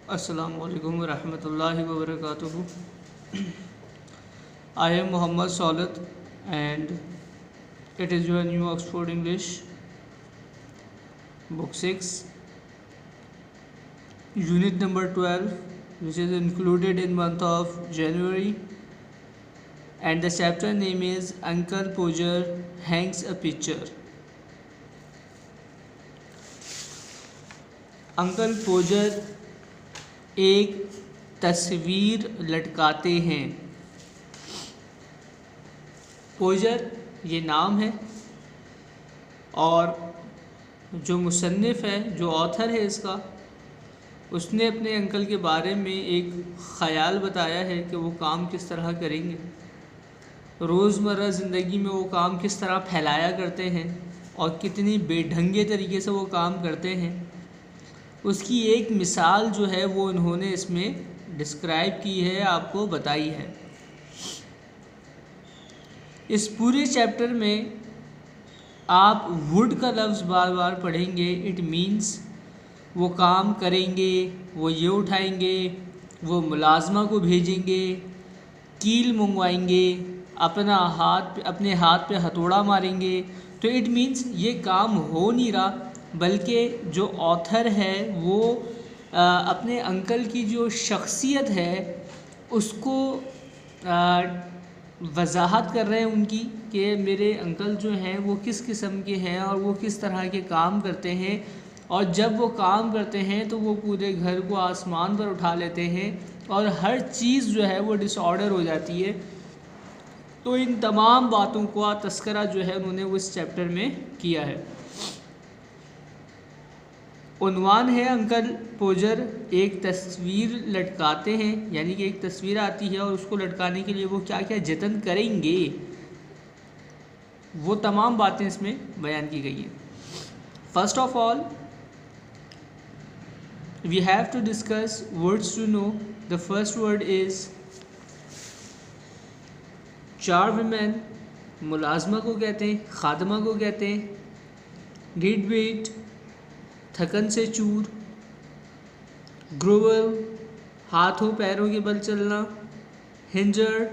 Assalamu alaikum wa rahmatullahi wa barakatuhu. I am Muhammad Salat and it is your new Oxford English book 6 unit number 12, which is included in month of January, and the chapter name is Uncle Pojer Hangs a Picture. Uncle Podger एक तस्वीर लटकाते हैं। पोजर ये नाम है और जो मुसन्निफ़ है, जो ऑथर है इसका, उसने अपने अंकल के बारे में एक ख़याल बताया है कि वो काम किस तरह करेंगे, रोज़मर्रा ज़िंदगी में वो काम किस तरह फैलाया करते हैं और कितनी बेढंगे तरीके से वो काम करते हैं। उसकी एक मिसाल जो है वो उन्होंने इसमें डिस्क्राइब की है, आपको बताई है। इस पूरे चैप्टर में आप वुड का लफ्ज़ बार बार पढ़ेंगे। इट मीन्स वो काम करेंगे, वो ये उठाएंगे, वो मुलाजमा को भेजेंगे, कील मंगवाएंगे, अपने हाथ पे हथौड़ा मारेंगे। तो इट मीन्स ये काम हो नहीं रहा, बल्कि जो ऑथर है वो अपने अंकल की जो शख्सियत है उसको वजाहत कर रहे हैं उनकी, कि मेरे अंकल जो हैं वो किस किस्म के हैं और वो किस तरह के काम करते हैं, और जब वो काम करते हैं तो वो पूरे घर को आसमान पर उठा लेते हैं और हर चीज़ जो है वो डिसऑर्डर हो जाती है। तो इन तमाम बातों का तस्करा जो है उन्होंने वो इस चैप्टर में किया है। उन्वान है अंकल पोजर एक तस्वीर लटकाते हैं, यानी कि एक तस्वीर आती है और उसको लटकाने के लिए वो क्या क्या जतन करेंगे, वो तमाम बातें इसमें बयान की गई हैं। First of all we have to discuss words to know. The first word is char women, मुलाजमा को कहते हैं, खादमा को कहते हैं, रीड वेट थकन से चूर, ग्रोवल हाथों पैरों के बल चलना, हिंजर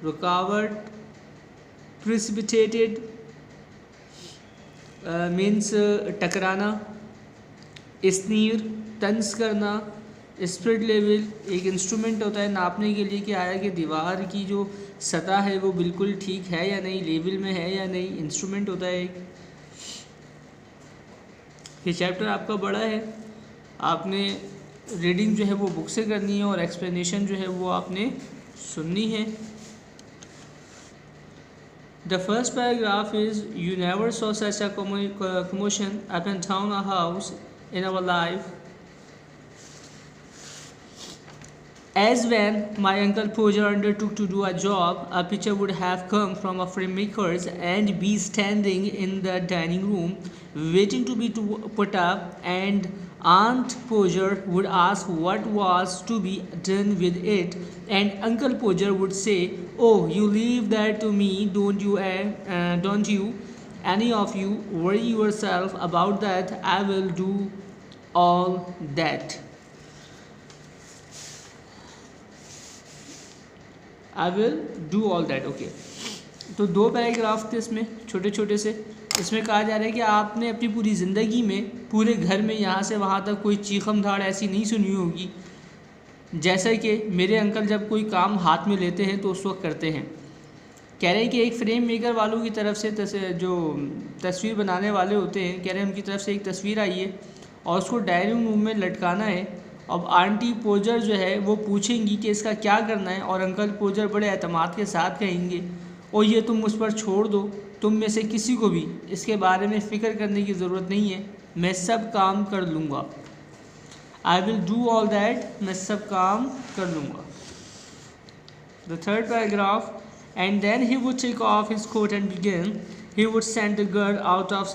रुकावट, प्रिसिपिटेटेड मीन्स टकराना, स्नीर तंज करना, स्पिरिट लेवल एक इंस्ट्रूमेंट होता है नापने के लिए कि आया कि दीवार की जो सतह है वो बिल्कुल ठीक है या नहीं, लेवल में है या नहीं, इंस्ट्रूमेंट होता है एक। ये चैप्टर आपका बड़ा है, आपने रीडिंग जो है वो बुक से करनी है और एक्सप्लेनेशन जो है वो आपने सुननी है। The first paragraph is you never saw such a commotion up and down a house in our life as when my uncle Poja undertook to do a job. A picture would have come from a filmmaker's and be standing in the dining room waiting to be put up, and Aunt Poja would ask what was to be done with it, and Uncle Poja would say, "Oh, you leave that to me, don't you? Don't you? Any of you worry yourself about that? I will do all that. I will do all that." Okay, तो दो paragraph थे इसमें छोटे छोटे से। इसमें कहा जा रहा है कि आपने अपनी पूरी ज़िंदगी में पूरे घर में यहाँ से वहाँ तक कोई चीखम धाड़ ऐसी नहीं सुनी होगी जैसा कि मेरे अंकल जब कोई काम हाथ में लेते हैं तो उस वक्त करते हैं। कह रहे हैं कि एक फ्रेम मेकर वालों की तरफ से जो तस्वीर बनाने वाले होते हैं, कह रहे हैं उनकी तरफ से एक तस्वीर आई है और उसको डाइनिंग रूम में लटकाना है। अब आंटी पोजर जो है वो पूछेंगी कि इसका क्या करना है, और अंकल पोजर बड़े एतमाद के साथ कहेंगे, और ये तुम मुझ पर छोड़ दो, तुम में से किसी को भी इसके बारे में फ़िक्र करने की ज़रूरत नहीं है, मैं सब काम कर लूँगा। I will do all that, मैं सब काम कर लूँगा। The third paragraph, and then he would take off his coat and begin. He would send the girl out of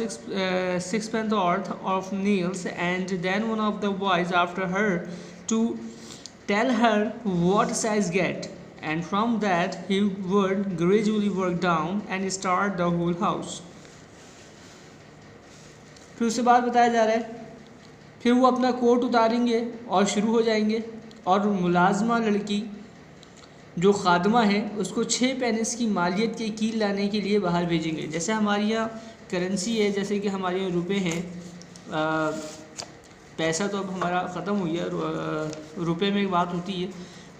sixpence worth of nails, and then one of the boys after her to tell her what size get, and from that he would gradually work down and start the whole house. फिर उसके बाद बताया जा रहा है फिर वो अपना कोट उतारेंगे और शुरू हो जाएंगे, और मुलाजमा लड़की जो खादमा है उसको 6 पेनिस की मालियत के कील लाने के लिए बाहर भेजेंगे। जैसे हमारे यहाँ करेंसी है, जैसे कि हमारे यहाँ रुपए हैं, पैसा तो अब हमारा ख़त्म हो गया, रुपए में एक बात होती है,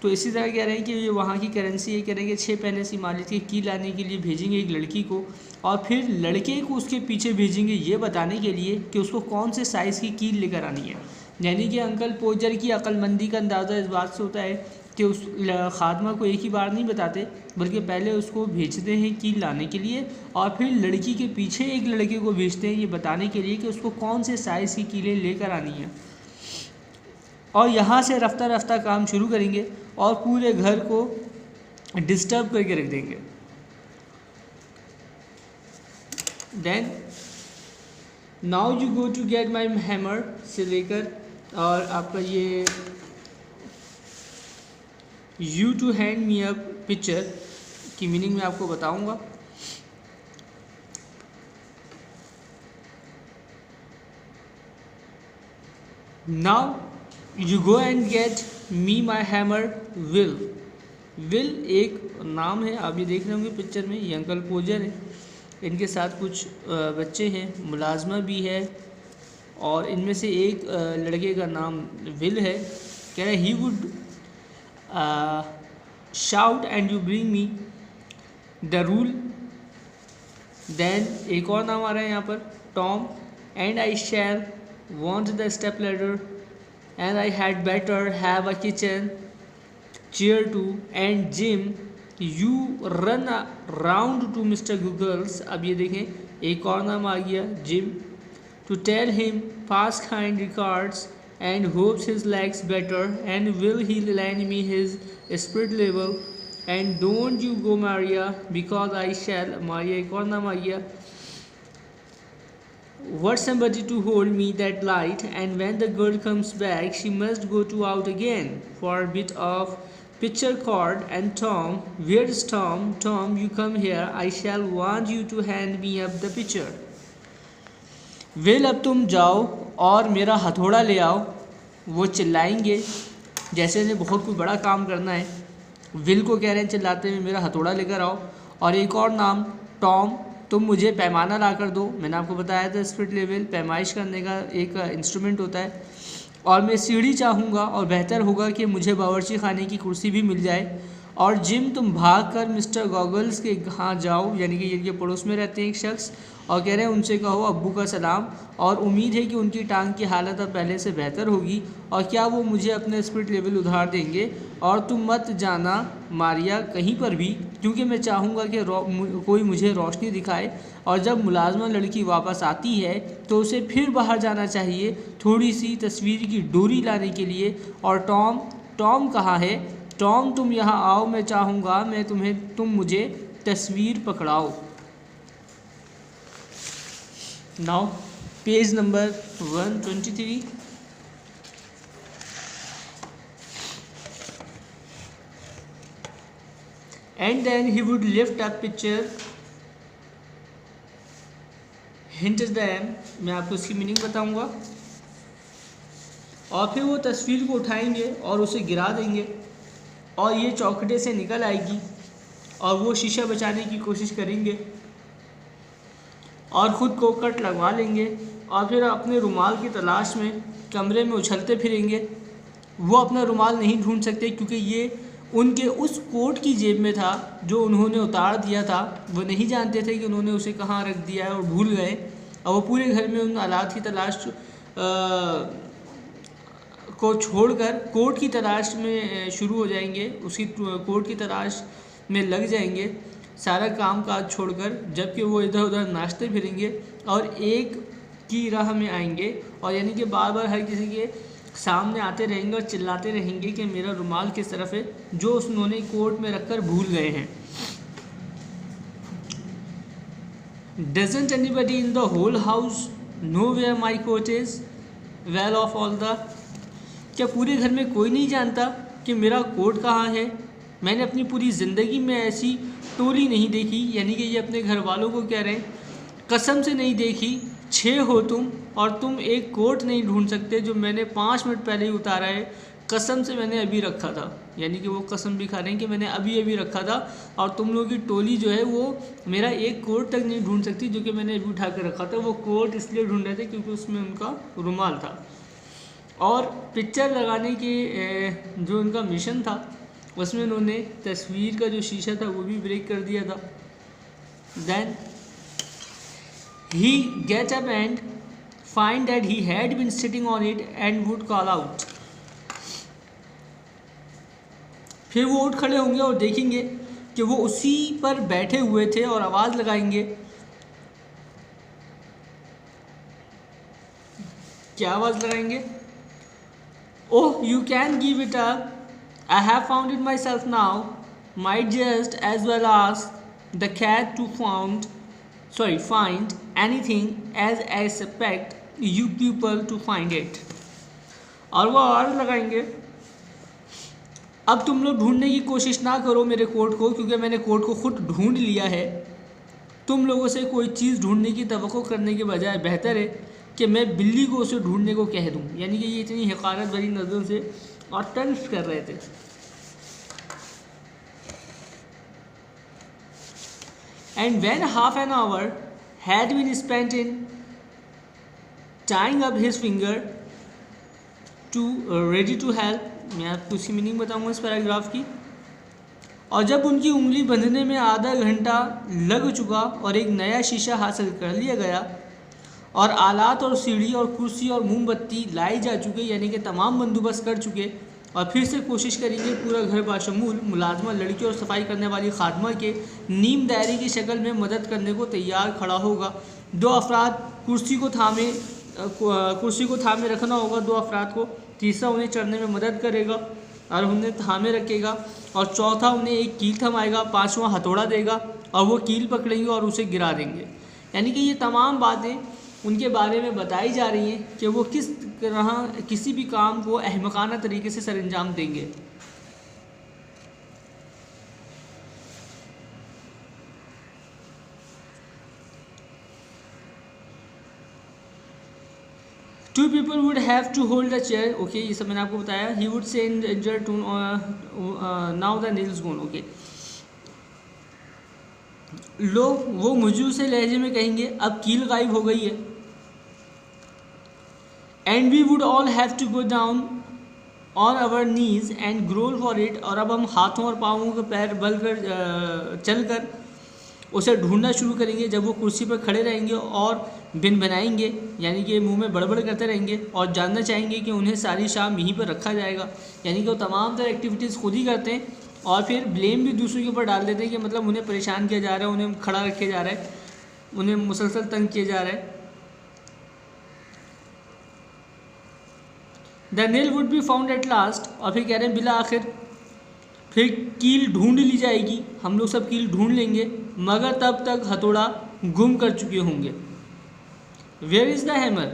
तो इसी तरह कह रहे हैं कि ये वहाँ की करेंसी है, कह रहे हैं कि 6 पेनिस की मालियत की कील लाने के लिए भेजेंगे एक लड़की को, और फिर लड़के को उसके पीछे भेजेंगे ये बताने के लिए कि उसको कौन से साइज़ की कील लेकर आनी है। यानी कि अंकल पोजर की अक्लमंदी का अंदाज़ा इस बात से होता है कि उस खादमा को एक ही बार नहीं बताते, बल्कि पहले उसको भेजते हैं कील लाने के लिए, और फिर लड़की के पीछे एक लड़के को भेजते हैं ये बताने के लिए कि उसको कौन से साइज़ की कीलें लेकर आनी है। और यहाँ से रफ्ता रफ्ता काम शुरू करेंगे और पूरे घर को डिस्टर्ब करके रख देंगे। Then now you go to get my hammer से लेकर और आपका ये you too hand me a picture की मीनिंग मैं आपको बताऊंगा। Now you go and get me my hammer Will. Will एक नाम है, आप ये देख रहे होंगे पिक्चर में, ये अंकल पोजर है, इनके साथ कुछ बच्चे हैं, मुलाजमा भी है, और इनमें से एक लड़के का नाम विल है। कह रहे he would shout and you bring me the rule. Then एक और नाम आ रहा है यहाँ पर, Tom, and I shall want the step ladder, and I had better have a kitchen chair too, and Jim you run round to Mr Goggles. अब ये देखें एक और नाम आ गया, Jim, to tell him Pa's kind regards and hopes his legs better, and will he lend me his spirit level, and don't you go Maria because I shall। Maria एक और नाम आ गया, what somebody to hold me that light, and when the girl comes back she must go to out again for a bit of picture card, and Tom, where is Tom? Tom, you come here, I shall want you to hand me up the picture। Will अब तुम जाओ और मेरा हथौड़ा ले आओ। वो चिल्लाएंगे जैसे इन्हें बहुत कोई बड़ा काम करना है। विल को कह रहे हैं चिल्लाते हुए मेरा हथौड़ा लेकर आओ। और एक और नाम, टॉम, तुम मुझे पैमाना ला कर दो। मैंने आपको बताया था स्पिरिट लेवल पैमाइश करने का एक इंस्ट्रूमेंट होता है। और मैं सीढ़ी चाहूँगा, और बेहतर होगा कि मुझे बावर्ची खाने की कुर्सी भी मिल जाए। और जिम, तुम भाग कर मिस्टर गॉगल्स के यहाँ जाओ, यानी कि ये पड़ोस में रहते हैं एक शख्स, और कह रहे हैं उनसे कहो अब्बू का सलाम, और उम्मीद है कि उनकी टांग की हालत अब पहले से बेहतर होगी, और क्या वो मुझे अपने स्पिरिट लेवल उधार देंगे। और तुम मत जाना मारिया कहीं पर भी, क्योंकि मैं चाहूँगा कि कोई मुझे रोशनी दिखाए, और जब मुलाजमा लड़की वापस आती है तो उसे फिर बाहर जाना चाहिए थोड़ी सी तस्वीर की डोरी लाने के लिए। और टॉम, टॉम कहाँ है? टॉम, तुम यहाँ आओ, मैं चाहूँगा तुम मुझे तस्वीर पकड़ाओ। Now page number 123। And then he would lift up picture, hint them, मैं आपको इसकी मीनिंग बताऊंगा। और फिर वो तस्वीर को उठाएंगे और उसे गिरा देंगे, और ये चौखटे से निकल आएगी, और वो शीशा बचाने की कोशिश करेंगे और ख़ुद को कट लगवा लेंगे, और फिर अपने रुमाल की तलाश में कमरे में उछलते फिरेंगे। वो अपना रुमाल नहीं ढूंढ सकते क्योंकि ये उनके उस कोट की जेब में था जो उन्होंने उतार दिया था। वो नहीं जानते थे कि उन्होंने उसे कहाँ रख दिया है, और भूल गए। और वो पूरे घर में उन आलात की तलाश को छोड़कर कोट की तलाश में शुरू हो जाएंगे, उसकी कोट की तलाश में लग जाएंगे सारा काम काज छोड़कर, जबकि वो इधर उधर नाचते फिरेंगे और एक की राह में आएंगे, और यानी कि बार बार हर किसी के सामने आते रहेंगे और चिल्लाते रहेंगे कि मेरा रुमाल किस तरफ है, जो उन्होंने कोट में रखकर भूल गए हैं। Doesn't anybody in the whole house know where my coat is? Well of all the, क्या पूरे घर में कोई नहीं जानता कि मेरा कोट कहाँ है? मैंने अपनी पूरी ज़िंदगी में ऐसी टोली नहीं देखी, यानी कि ये अपने घर वालों को कह रहे हैं, कसम से नहीं देखी, 6 हो तुम और तुम एक कोट नहीं ढूंढ सकते जो मैंने 5 मिनट पहले ही उतारा है, कसम से मैंने अभी रखा था। यानी कि वो कसम भी खा रहे हैं कि मैंने अभी अभी रखा था और तुम लोगों की टोली जो है वो मेरा एक कोट तक नहीं ढूंढ सकती जो कि मैंने अभी उठा कर रखा था। वो कोट इसलिए ढूंढ रहे थे क्योंकि उसमें उनका रुमाल था। और पिक्चर लगाने के जो उनका मिशन था उसमें उन्होंने तस्वीर का जो शीशा था वो भी ब्रेक कर दिया था। Then he get up and find that he had been sitting on it and would call out। फिर वो उठ खड़े होंगे और देखेंगे कि वो उसी पर बैठे हुए थे और आवाज़ लगाएंगे। क्या आवाज़ लगाएंगे? Oh you can give it up, I have found it myself now, might just as well as the cat to find anything as I expect you people to find it। और वो और लगाएंगे, अब तुम लोग ढूंढने की कोशिश ना करो मेरे कोट को, क्योंकि मैंने कोट को खुद ढूंढ लिया है। तुम लोगों से कोई चीज़ ढूंढने की तवक्को करने के बजाय बेहतर है कि मैं बिल्ली को उसे ढूंढने को कह दूं। यानी कि ये इतनी हक़ारत भरी नज़रों से और तंज कर रहे थे। And when half an hour had been spent in tying up his finger to ready to help, मैं आपको उसकी मीनिंग बताऊंगा इस पैराग्राफ की। और जब उनकी उंगली बंधने में आधा घंटा लग चुका और एक नया शीशा हासिल कर लिया गया और आलात और सीढ़ी और कुर्सी और मोमबत्ती लाई जा चुके, यानी कि तमाम बंदोबस्त कर चुके, और फिर से कोशिश करेंगे पूरा घर बाशमूल मुलाजमा लड़की और सफाई करने वाली खादमा के नीम दायरे की शक्ल में मदद करने को तैयार खड़ा होगा। 2 अफराद कुर्सी को थामे रखना होगा 2 अफराद को, तीसरा उन्हें चढ़ने में मदद करेगा और उन्हें थामे रखेगा, और चौथा उन्हें एक कील थमाएगा, 5वां हथौड़ा देगा और वो कील पकड़ेंगे और उसे गिरा देंगे। यानी कि ये तमाम बातें उनके बारे में बताई जा रही हैं कि वो किस तरह किसी भी काम को अहमकाना तरीके से सरअंजाम देंगे। Two people would have to hold a chair, okay ये सब मैंने आपको बताया। He would say in injured tone, now the nails gone, okay. लोग वो मुझे से लहजे में कहेंगे अब कील गायब हो गई है। And we would all have to go down on our knees and grovel for it, और अब हम हाथों और पाँवों के पैर बल कर चल कर उसे ढूंढना शुरू करेंगे। जब वो कुर्सी पर खड़े रहेंगे और बिन बनाएंगे, यानी कि मुंह में बड़बड़ करते रहेंगे और जानना चाहेंगे कि उन्हें सारी शाम यहीं पर रखा जाएगा। यानी कि वो तमाम तरह एक्टिविटीज़ खुद ही करते हैं और फिर ब्लेम भी दूसरों के ऊपर डाल देते हैं कि मतलब उन्हें परेशान किया जा रहा है, उन्हें खड़ा रखे जा रहा है, उन्हें मुसलसल तंग किया जा रहा है। The nail would be found at last, और फिर कह रहे हैं बिला आखिर फिर कील ढूंढ ली जाएगी, हम लोग सब कील ढूंढ लेंगे, मगर तब तक हथौड़ा गुम कर चुके होंगे। वेयर इज़ द हैमर,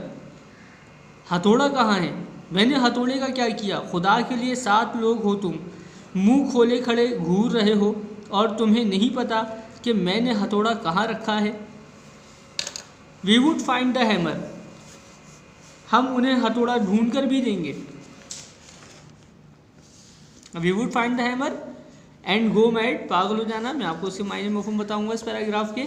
हथौड़ा कहाँ है? मैंने हथौड़े का क्या किया? खुदा के लिए 7 लोग हो तुम, मुंह खोले खड़े घूर रहे हो और तुम्हें नहीं पता कि मैंने हथौड़ा कहाँ रखा है। We would find the hammer, हम उन्हें हथौड़ा ढूंढ कर भी देंगे। We would find the hammer and go mad, पागल हो जाना, मैं आपको उसके मायने मफहूम बताऊंगा इस पैराग्राफ के।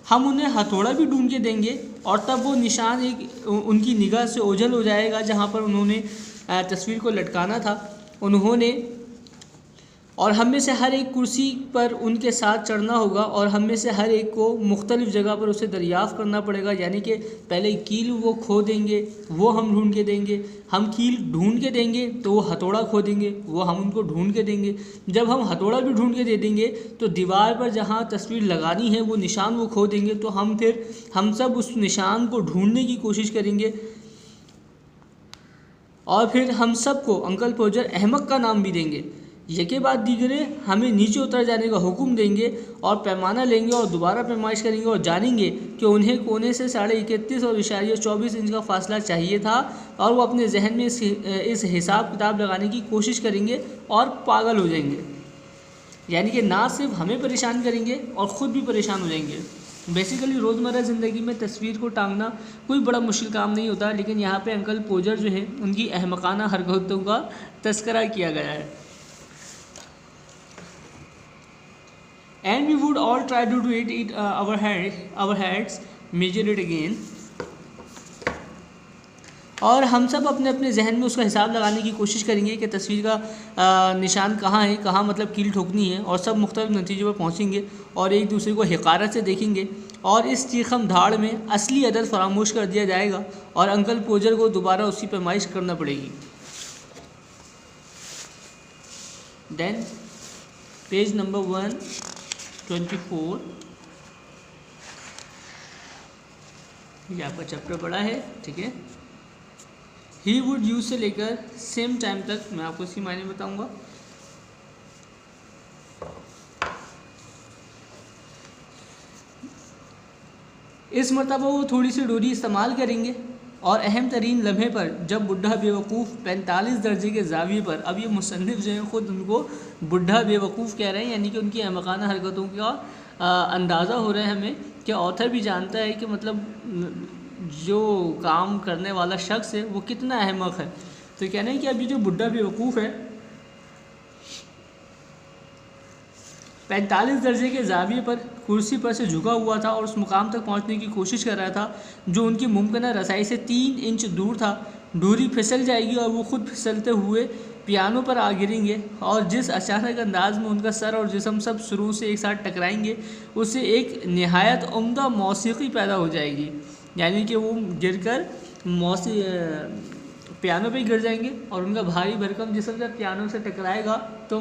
हम उन्हें हथौड़ा भी ढूंढ के देंगे और तब वो निशान एक उनकी निगाह से ओझल हो जाएगा जहाँ पर उन्होंने तस्वीर को लटकाना था। उन्होंने और हम में से हर एक कुर्सी पर उनके साथ चढ़ना होगा और हम में से हर एक को मुख्तलिफ़ जगह पर उसे दरियाफ़्त करना पड़ेगा। यानी कि पहले कील वो खो देंगे, वो हम ढूंढ के देंगे, हम कील ढूंढ के देंगे तो वो हथौड़ा खो देंगे, वो हम उनको ढूंढ के देंगे। जब हम हथौड़ा भी ढूंढ के दे देंगे तो दीवार पर जहाँ तस्वीर लगानी है वो निशान वो खो देंगे। तो हम सब उस निशान को ढूंढने की कोशिश करेंगे और फिर हम सब को अंकल पोजर अहमक का नाम भी देंगे। यके बाद दीगरे हमें नीचे उतर जाने का हुक्म देंगे और पैमाना लेंगे और दोबारा पैमाइश करेंगे और जानेंगे कि उन्हें कोने से 31.5 और 24 इंच का फासला चाहिए था और वो अपने जहन में इस हिसाब किताब लगाने की कोशिश करेंगे और पागल हो जाएंगे। यानी कि ना सिर्फ हमें परेशान करेंगे और ख़ुद भी परेशान हो जाएंगे। बेसिकली रोज़मर्रा ज़िंदगी में तस्वीर को टांगना कोई बड़ा मुश्किल काम नहीं होता, लेकिन यहाँ पे अंकल पोजर जो है उनकी अहमकाना हरकतों का तस्करा किया गया है। And we would all try to do it our heads measure it again. और हम सब अपने अपने जहन में उसका हिसाब लगाने की कोशिश करेंगे कि तस्वीर का निशान कहाँ है, कहाँ मतलब कील ठोकनी है, और सब मुख्तलिफ नतीजों पर पहुँचेंगे और एक दूसरे को हिकारत से देखेंगे और इस चीखम धाड़ में असली अदद फरामोश कर दिया जाएगा और अंकल पोजर को दोबारा उसकी पैमाइश करना पड़ेगी। देन पेज नंबर 124, ये आपका चैप्टर पड़ा है, ठीक है। ही वुड यूज से लेकर सेम टाइम तक मैं आपको इसकी मायने बताऊंगा। इस मरतबा वो थोड़ी सी डोरी इस्तेमाल करेंगे और अहम तरीन लम्हे पर जब बुढ़ा बेवकूफ़ 45 दर्जे के जाविये पर, अब ये मुसन्निफ़ जो हैं ख़ुद उनको बुढ़ा बेवकूफ़ कह रहे हैं, यानी कि उनकी अहमकाना हरकतों का अंदाज़ा हो रहा है हमें कि ऑथर भी जानता है कि मतलब जो काम करने वाला शख्स है वो कितना अहमक है। तो कहना है कि अभी जो बुढ़ा बेवकूफ़ है 45 दर्जे के जाविये पर कुर्सी पर से झुका हुआ था और उस मुकाम तक पहुंचने की कोशिश कर रहा था जो उनकी मुमकिन रसाई से 3 इंच दूर था। डोरी फिसल जाएगी और वो खुद फिसलते हुए पियानो पर आ गिरेंगे और जिस अचानक अंदाज में उनका सर और जिस्म सब शुरू से एक साथ टकराएंगे उससे एक नहायत उम्दा मौसीकी पैदा हो जाएगी, यानी कि वो गिरकर पियानो पे ही गिर जाएंगे और उनका भारी भरकम जिस्म जब पियानो से टकराएगा तो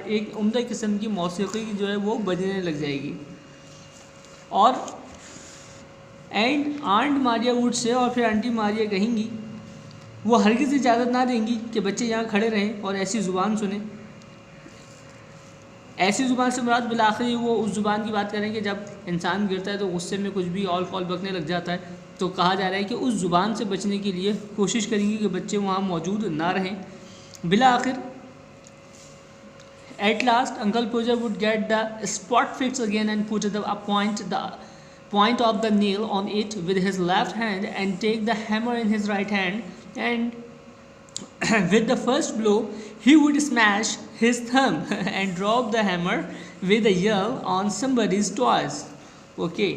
एक उम्दा किस्म की मौसीकी जो है वो बजने लग जाएगी। और आंट मारिया वुड से, और फिर आंटी मारिया कहेंगी वो हरगिज़ इजाज़त ना देंगी कि बच्चे यहाँ खड़े रहें और ऐसी ज़ुबान सुने। ऐसी ज़ुबान से मुराद बिलाखिर वो उस ज़ुबान की बात करें कि जब इंसान गिरता है तो गुस्से में कुछ भी ऑल फॉल बकने लग जाता है, तो कहा जा रहा है कि उस ज़ुबान से बचने के लिए कोशिश करेंगे कि बच्चे वहाँ मौजूद ना रहें। बिला आखिर at last uncle Podger would get the spot fix again and put the point of the nail on it with his left hand and take the hammer in his right hand, and with the first blow he would smash his thumb and drop the hammer with a yell on somebody's toys. Okay.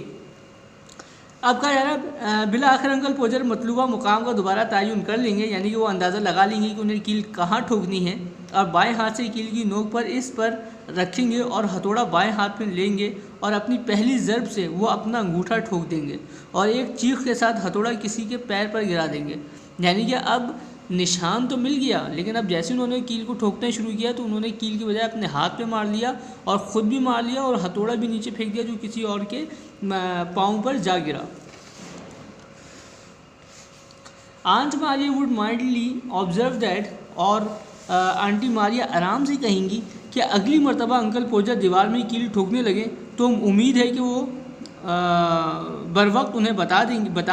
अब कहा जा रहा है बिला आखिर uncle पोजर मतलूबा मुकाम का दोबारा तयन कर लेंगे, यानी कि वो अंदाज़ा लगा लेंगे कि उन्हें कील कहाँ ठोकनी है और बाएं हाथ से कील की नोक पर इस पर रखेंगे और हथौड़ा बाएं हाथ में लेंगे और अपनी पहली ज़रब से वो अपना अंगूठा ठोक देंगे और एक चीख के साथ हथौड़ा किसी के पैर पर गिरा देंगे। यानी कि अब निशान तो मिल गया, लेकिन अब जैसे उन्होंने कील को ठोकना शुरू किया तो उन्होंने कील के बजाय अपने हाथ पे मार लिया और ख़ुद भी मार लिया और हथौड़ा भी नीचे फेंक दिया जो किसी और के पाँव पर जा गिरा। Aunt Maria would mildly observe that, और आंटी मारिया आराम से कहेंगी कि अगली मरतबा अंकल पोजर दीवार में कील ठोकने लगे तो उम्मीद है कि वो बर वक्त उन्हें बता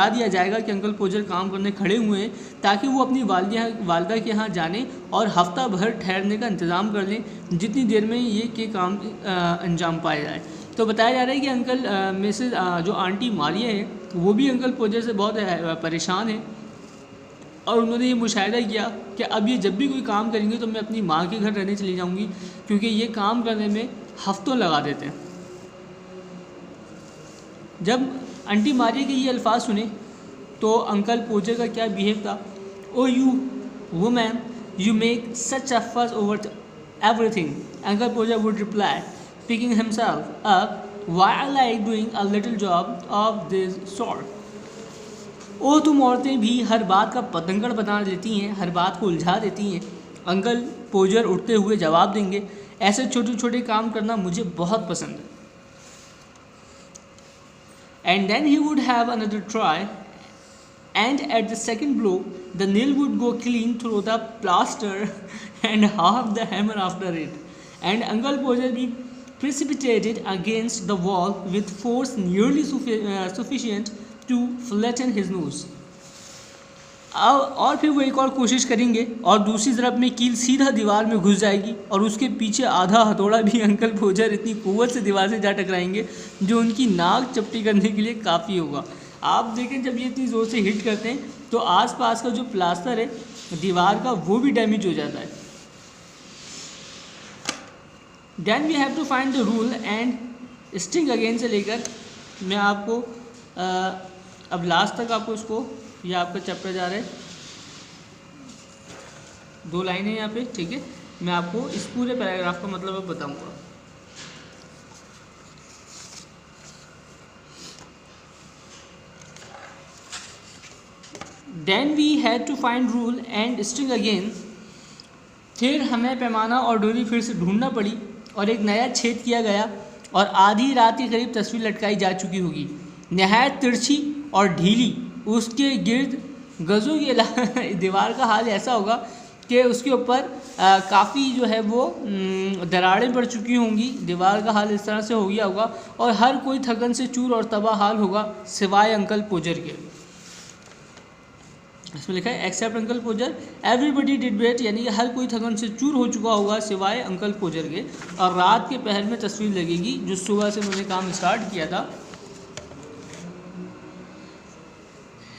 दिया जाएगा कि अंकल पोजर काम करने खड़े हुए हैं, ताकि वो अपनी वालदा के यहाँ जाने और हफ्ता भर ठहरने का इंतज़ाम कर लें जितनी देर में ये के काम अंजाम पाया जाए। तो बताया जा रहा है कि अंकल मिसेस जो आंटी मारिया है वो भी अंकल पोजर से बहुत परेशान है और उन्होंने ये मुशाहिदा किया कि अब ये जब भी कोई काम करेंगे तो मैं अपनी माँ के घर रहने चली जाऊँगी, क्योंकि ये काम करने में हफ्तों लगा देते हैं। जब आंटी मारिया के ये अल्फाज सुने तो अंकल पोजर का क्या बिहेव था। O you woman, you make such a fuss over everything, uncle Podger would reply picking himself up, why I like doing a little job of this sort. ओ तुम औरतें भी हर बात का पतंगड़ बना देती हैं, हर बात को उलझा देती हैं। अंकल पोजर उठते हुए जवाब देंगे, ऐसे छोटे छोटे काम करना मुझे बहुत पसंद है। And then he would have another try, and at the second blow the nail would go clean through the plaster and half the hammer after it, and Uncle Poser be precipitated against the wall with force nearly sufficient to flatten his nose. और फिर वो एक और कोशिश करेंगे और दूसरी तरफ में कील सीधा दीवार में घुस जाएगी और उसके पीछे आधा हथौड़ा भी अंकल पोजर इतनी कुव्वत से दीवार से जा टकराएंगे जो उनकी नाक चपटी करने के लिए काफ़ी होगा। आप देखें जब ये इतनी ज़ोर से हिट करते हैं तो आसपास का जो प्लास्टर है दीवार का वो भी डैमेज हो जाता है। Then we have to find the rule and string again से लेकर मैं आपको अब लास्ट तक आपको इसको, ये आपका चैप्टर जा रहा है, 2 लाइनें यहाँ पे, ठीक है। मैं आपको इस पूरे पैराग्राफ का मतलब अब बताऊँगा। Then we had to find rule and string again, फिर हमें पैमाना और डोरी फिर से ढूंढना पड़ी और एक नया छेद किया गया और आधी रात के करीब तस्वीर लटकाई जा चुकी होगी, नहायत तिरछी और ढीली। उसके गिर्द गज़ों की दीवार का हाल ऐसा होगा कि उसके ऊपर काफ़ी जो है वो दरारें पड़ चुकी होंगी, दीवार का हाल इस तरह से हो गया होगा और हर कोई थकन से चूर और तबाह हाल होगा सिवाय अंकल पोजर के। इसमें लिखा है except uncle poser everybody did wait, यानी कि हर कोई थकन से चूर हो चुका होगा सिवाय अंकल पोजर के। और रात के पहर में तस्वीर लगेगी जो सुबह से उन्होंने काम स्टार्ट किया था।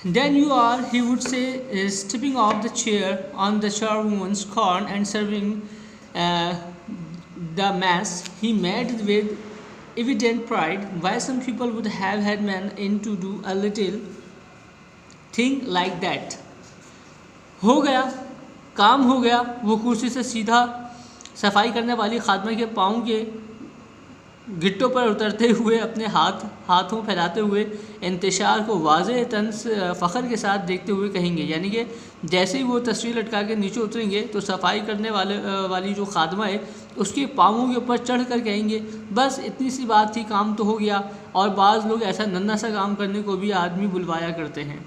Then you are, he would say, stepping off the chair on the charwoman's corn and serving the mess he made with evident pride. Why some people would have had men in to do a little thing like that. हो गया, काम हो गया। वो कुर्सी से सीधा सफाई करने वाली खादमा के पाँव के गिट्टों पर उतरते हुए अपने हाथों फैलाते हुए इंतशार को वाज़ेह तंस फ़ख्र के साथ देखते हुए कहेंगे, यानी कि जैसे ही वो तस्वीर लटका के नीचे उतरेंगे तो सफाई करने वाली जो खादमा है उसके पाँवों के ऊपर चढ़ कर कहेंगे, बस इतनी सी बात थी, काम तो हो गया। और बाज़ लोग ऐसा नन्हा सा काम करने को भी आदमी बुलवाया करते हैं।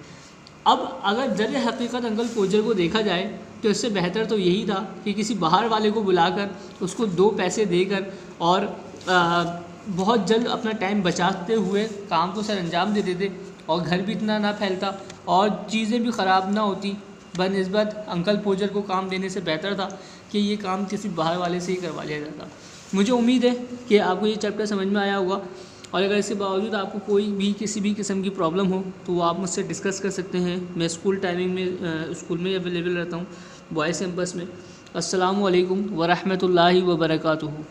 अब अगर ज़र हकीकत अंकल पोजर को देखा जाए तो इससे बेहतर तो यही था कि किसी बाहर वाले को बुलाकर उसको 2 पैसे देकर और बहुत जल्द अपना टाइम बचाते हुए काम को सर अंजाम दे देते और घर भी इतना ना फैलता और चीज़ें भी ख़राब ना होती। बनिस्बत अंकल पोजर को काम देने से बेहतर था कि ये काम किसी बाहर वाले से ही करवा लिया जाता। मुझे उम्मीद है कि आपको ये चैप्टर समझ में आया होगा और अगर इसके बावजूद आपको कोई भी किसी भी किस्म की प्रॉब्लम हो तो वो आप मुझसे डिस्कस कर सकते हैं। मैं स्कूल टाइमिंग में स्कूल में अवेलेबल रहता हूँ, बॉयज़ कैंपस में। अस्सलामु अलैकुम व रहमतुल्लाहि व बरकातुहू।